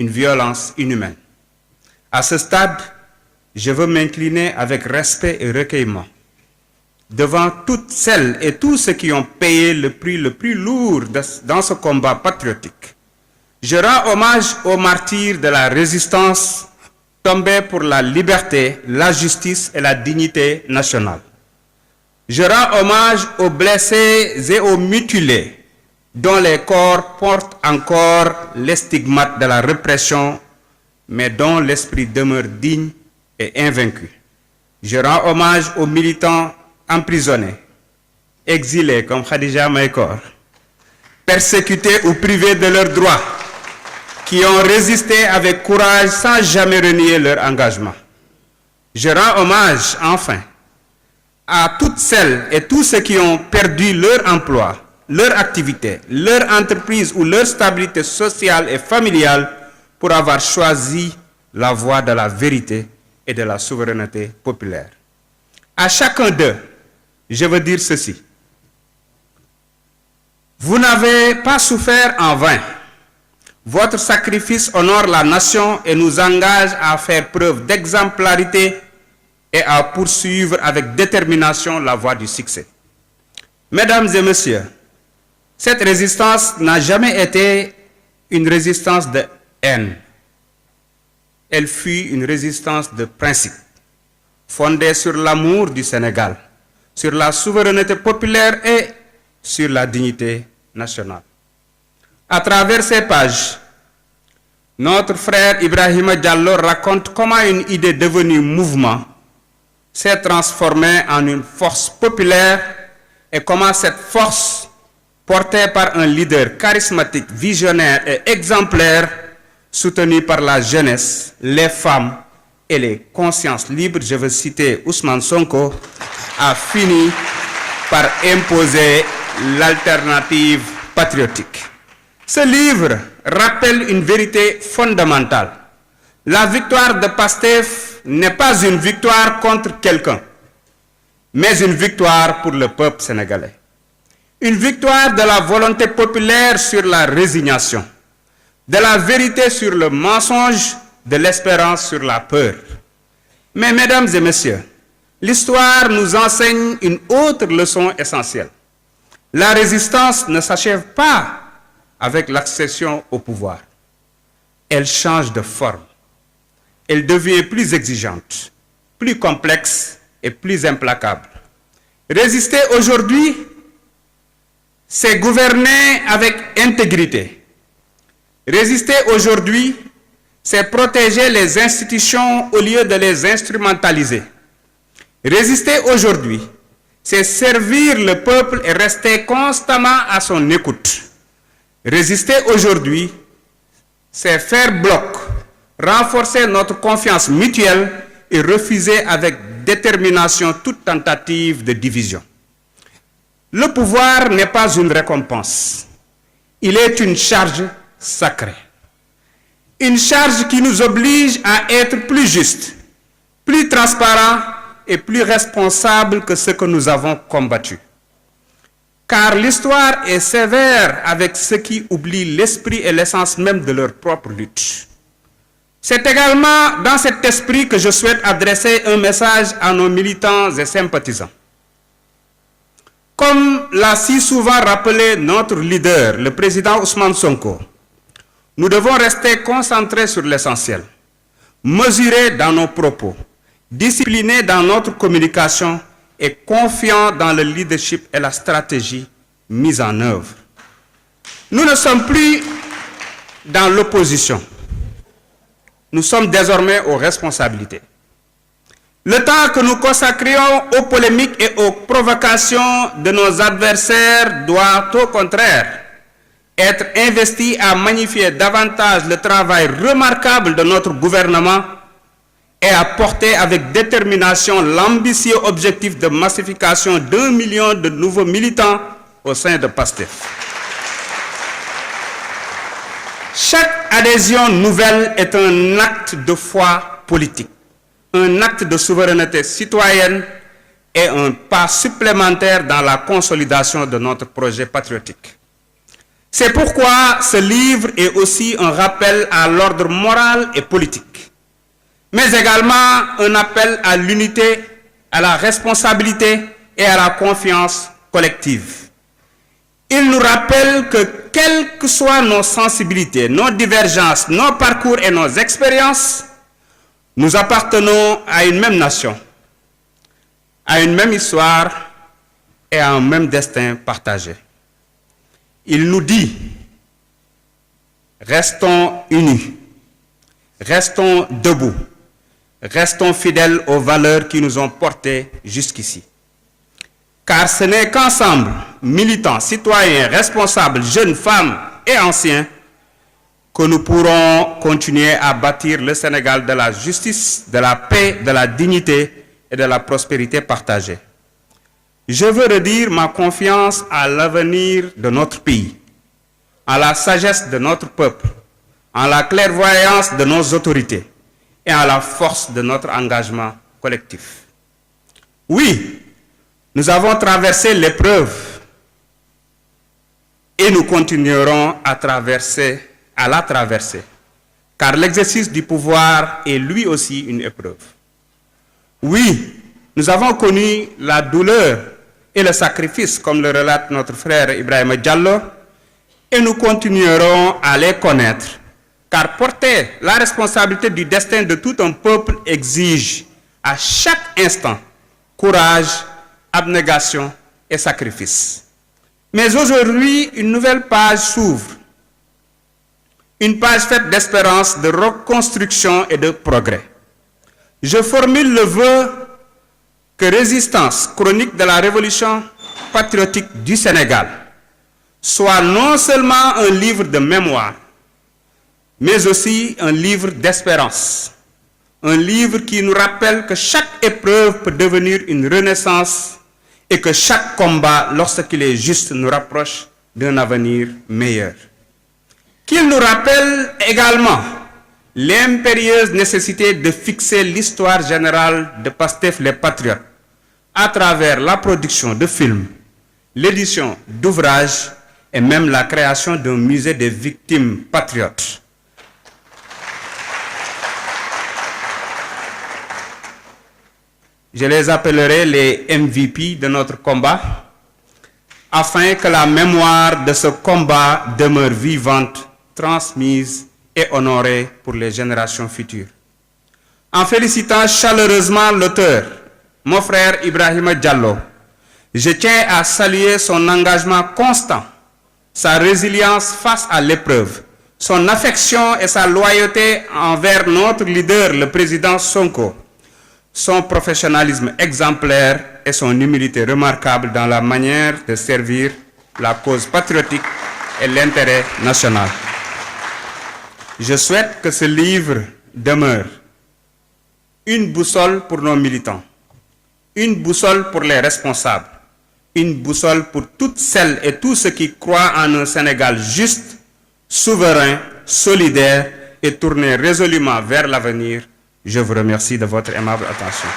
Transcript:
une violence inhumaine. À ce stade, je veux m'incliner avec respect et recueillement devant toutes celles et tous ceux qui ont payé le prix le plus lourd dans ce combat patriotique. Je rends hommage aux martyrs de la résistance tombés pour la liberté, la justice et la dignité nationale. Je rends hommage aux blessés et aux mutilés dont les corps portent encore les stigmates de la répression, mais dont l'esprit demeure digne et invaincu. Je rends hommage aux militants emprisonnés, exilés comme Khadija Mahécor, persécutés ou privés de leurs droits, qui ont résisté avec courage sans jamais renier leur engagement. Je rends hommage, enfin, à toutes celles et tous ceux qui ont perdu leur emploi, leur activité, leur entreprise ou leur stabilité sociale et familiale pour avoir choisi la voie de la vérité et de la souveraineté populaire. À chacun d'eux, je veux dire ceci. Vous n'avez pas souffert en vain. Votre sacrifice honore la nation et nous engage à faire preuve d'exemplarité et à poursuivre avec détermination la voie du succès. Mesdames et messieurs, cette résistance n'a jamais été une résistance de haine. Elle fut une résistance de principe, fondée sur l'amour du Sénégal, sur la souveraineté populaire et sur la dignité nationale. À travers ces pages, notre frère Ibrahima Diallo raconte comment une idée devenue mouvement s'est transformée en une force populaire et comment cette force, portée par un leader charismatique, visionnaire et exemplaire, soutenu par la jeunesse, les femmes et les consciences libres, je veux citer Ousmane Sonko, a fini par imposer l'alternative patriotique. Ce livre rappelle une vérité fondamentale. La victoire de Pastef n'est pas une victoire contre quelqu'un, mais une victoire pour le peuple sénégalais. Une victoire de la volonté populaire sur la résignation, de la vérité sur le mensonge, de l'espérance sur la peur. Mais mesdames et messieurs, l'histoire nous enseigne une autre leçon essentielle. La résistance ne s'achève pas avec l'accession au pouvoir. Elle change de forme. Elle devient plus exigeante, plus complexe et plus implacable. Résister aujourd'hui, c'est gouverner avec intégrité. Résister aujourd'hui, c'est protéger les institutions au lieu de les instrumentaliser. Résister aujourd'hui, c'est servir le peuple et rester constamment à son écoute. Résister aujourd'hui, c'est faire bloc, renforcer notre confiance mutuelle et refuser avec détermination toute tentative de division. Le pouvoir n'est pas une récompense, il est une charge sacrée. Une charge qui nous oblige à être plus justes, plus transparents et plus responsables que ce que nous avons combattu. Car l'histoire est sévère avec ceux qui oublient l'esprit et l'essence même de leur propre lutte. C'est également dans cet esprit que je souhaite adresser un message à nos militants et sympathisants. Comme l'a si souvent rappelé notre leader, le président Ousmane Sonko, nous devons rester concentrés sur l'essentiel, mesurés dans nos propos, disciplinés dans notre communication et confiants dans le leadership et la stratégie mise en œuvre. Nous ne sommes plus dans l'opposition. Nous sommes désormais aux responsabilités. Le temps que nous consacrions aux polémiques et aux provocations de nos adversaires doit au contraire être investi à magnifier davantage le travail remarquable de notre gouvernement et à porter avec détermination l'ambitieux objectif de massification d'1 million de nouveaux militants au sein de Pastef. Chaque adhésion nouvelle est un acte de foi politique, un acte de souveraineté citoyenne et un pas supplémentaire dans la consolidation de notre projet patriotique. C'est pourquoi ce livre est aussi un rappel à l'ordre moral et politique, mais également un appel à l'unité, à la responsabilité et à la confiance collective. Il nous rappelle que quelles que soient nos sensibilités, nos divergences, nos parcours et nos expériences, nous appartenons à une même nation, à une même histoire et à un même destin partagé. Il nous dit, restons unis, restons debout, restons fidèles aux valeurs qui nous ont portés jusqu'ici. Car ce n'est qu'ensemble, militants, citoyens, responsables, jeunes, femmes et anciens, que nous pourrons continuer à bâtir le Sénégal de la justice, de la paix, de la dignité et de la prospérité partagée. Je veux redire ma confiance à l'avenir de notre pays, à la sagesse de notre peuple, à la clairvoyance de nos autorités et à la force de notre engagement collectif. Oui, nous avons traversé l'épreuve et nous continuerons à la traverser, car l'exercice du pouvoir est lui aussi une épreuve. Oui, nous avons connu la douleur et le sacrifice, comme le relate notre frère Ibrahima Diallo, et nous continuerons à les connaître, car porter la responsabilité du destin de tout un peuple exige à chaque instant courage, abnégation et sacrifice. Mais aujourd'hui, une nouvelle page s'ouvre, une page faite d'espérance, de reconstruction et de progrès. Je formule le vœu que Résistance, chronique de la révolution patriotique du Sénégal, soit non seulement un livre de mémoire, mais aussi un livre d'espérance. Un livre qui nous rappelle que chaque épreuve peut devenir une renaissance et que chaque combat, lorsqu'il est juste, nous rapproche d'un avenir meilleur. Qu'il nous rappelle également l'impérieuse nécessité de fixer l'histoire générale de Pastef les Patriotes à travers la production de films, l'édition d'ouvrages et même la création d'un musée des victimes patriotes. Je les appellerai les MVP de notre combat, afin que la mémoire de ce combat demeure vivante, transmise et honorée pour les générations futures. En félicitant chaleureusement l'auteur, mon frère Ibrahima Diallo, je tiens à saluer son engagement constant, sa résilience face à l'épreuve, son affection et sa loyauté envers notre leader, le président Sonko, son professionnalisme exemplaire et son humilité remarquable dans la manière de servir la cause patriotique et l'intérêt national. Je souhaite que ce livre demeure une boussole pour nos militants, une boussole pour les responsables, une boussole pour toutes celles et tous ceux qui croient en un Sénégal juste, souverain, solidaire et tourné résolument vers l'avenir. Je vous remercie de votre aimable attention.